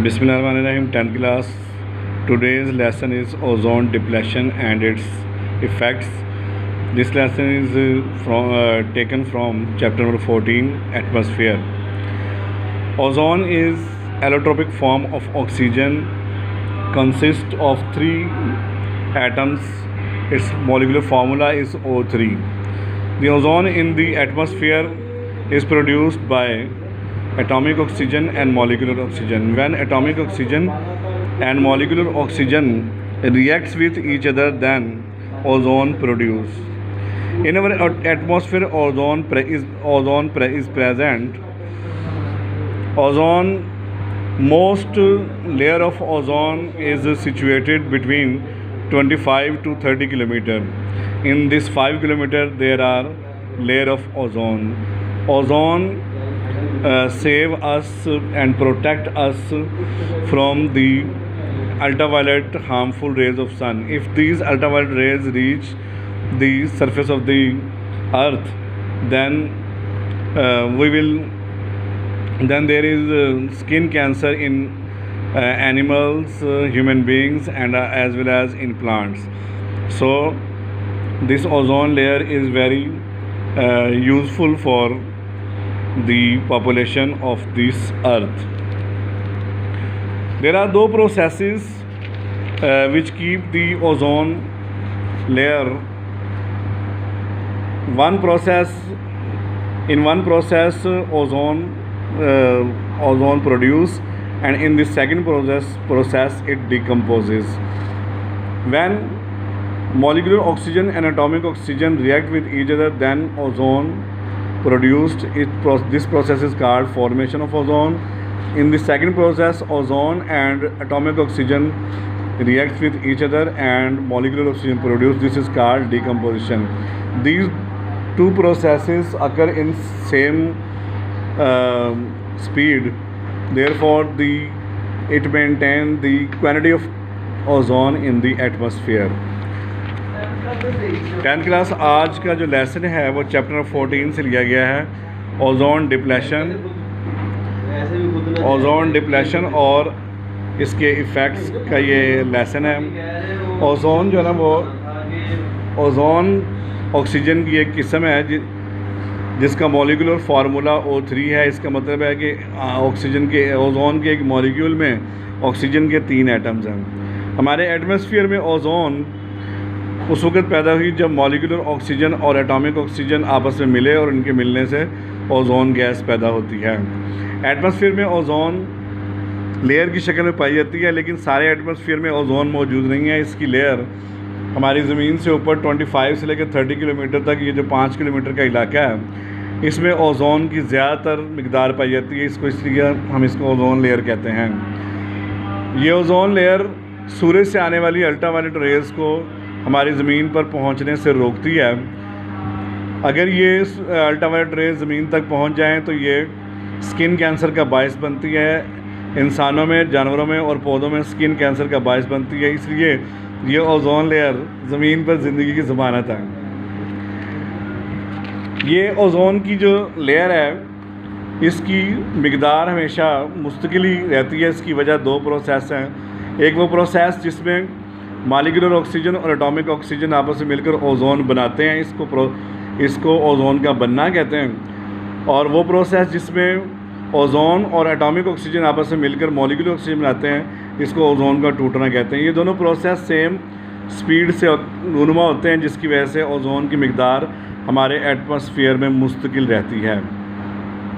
Bismillahirrahmanirrahim, 10th class. Today's lesson is ozone depletion and its effects. This lesson is taken from chapter number 14, Atmosphere. Ozone is allotropic form of oxygen, consists of 3 atoms. Its molecular formula is O3. The ozone in the atmosphere is produced by atomic oxygen and molecular oxygen. When atomic oxygen and molecular oxygen reacts with each other, then ozone produce. In our atmosphere, ozone is present. Most layer of ozone is situated between 25 to 30 kilometer. In this 5 kilometer, there are layer of ozone. Ozone save us and protect us from the ultraviolet harmful rays of sun. If these ultraviolet rays reach the surface of the earth, then there is skin cancer in animals, human beings, and as well as in plants. So this ozone layer is very useful for the population of this earth. There are 2 processes which keep the ozone layer. In one process ozone produce, and in the second process it decomposes. When molecular oxygen and atomic oxygen react with each other, then ozone produced. This process is called formation of ozone. In the second process, ozone and atomic oxygen react with each other and molecular oxygen produced. This is called decomposition. These 2 processes occur in same speed. Therefore, it maintains the quantity of ozone in the atmosphere. 10th class आज का जो lesson है वो chapter 14 से लिया गया है, ozone depletion और इसके इफ़ेक्ट्स का ये लेसन है। ओजोन जो है ना, वो ओजोन ऑक्सीजन की एक किस्म है जिसका मॉलिक्यूलर फार्मूला O3 है। इसका मतलब है कि ओजोन के एक मॉलिक्यूल में ऑक्सीजन के 3 एटम्स हैं। हमारे एटमॉस्फेयर में ओजोन उस वक्त पैदा हुई जब मॉलिक्यूलर ऑक्सीजन और एटॉमिक ऑक्सीजन आपस में मिले और इनके मिलने से ओजोन गैस पैदा होती है। एटमॉस्फेयर में ओजोन लेयर की शक्ल में पाई जाती है, लेकिन सारे एटमॉस्फेयर में ओजोन मौजूद नहीं है। इसकी लेयर हमारी ज़मीन से ऊपर 25 से लेकर 30 किलोमीटर तक, ये जो 5 किलोमीटर का इलाका है, इसमें ओजोन की ज़्यादातर मिकदार पाई जाती है। इसलिए हम इसको ओजोन लेयर कहते हैं। ये ओजोन लेयर सूरज से आने वाली अल्ट्रावायलेट रेज़ को हमारी ज़मीन पर पहुंचने से रोकती है। अगर ये अल्ट्रावायलेट रेज़ ज़मीन तक पहुंच जाएं तो ये स्किन कैंसर का बायस बनती है। इंसानों में, जानवरों में और पौधों में स्किन कैंसर का बायस बनती है। इसलिए ये ओजोन लेयर ज़मीन पर ज़िंदगी की ज़मानत है। ये ओजोन की जो लेयर है, इसकी मिकदार हमेशा मुस्तकिल ही रहती है। इसकी वजह 2 प्रोसेस हैं। एक वो प्रोसेस जिसमें मॉलिक्यूलर ऑक्सीजन और एटॉमिक ऑक्सीजन आपस में मिलकर ओजोन बनाते हैं, इसको ओजोन का बनना कहते हैं। और वो प्रोसेस जिसमें ओजोन और एटॉमिक ऑक्सीजन आपस में मिलकर मॉलिक्यूलर ऑक्सीजन बनाते हैं, इसको ओजोन का टूटना कहते हैं। ये दोनों प्रोसेस सेम स्पीड से रूनुमा होते हैं, जिसकी वजह से ओजोन की मिकदार हमारे एटमॉस्फेयर में मुस्तकिल रहती है।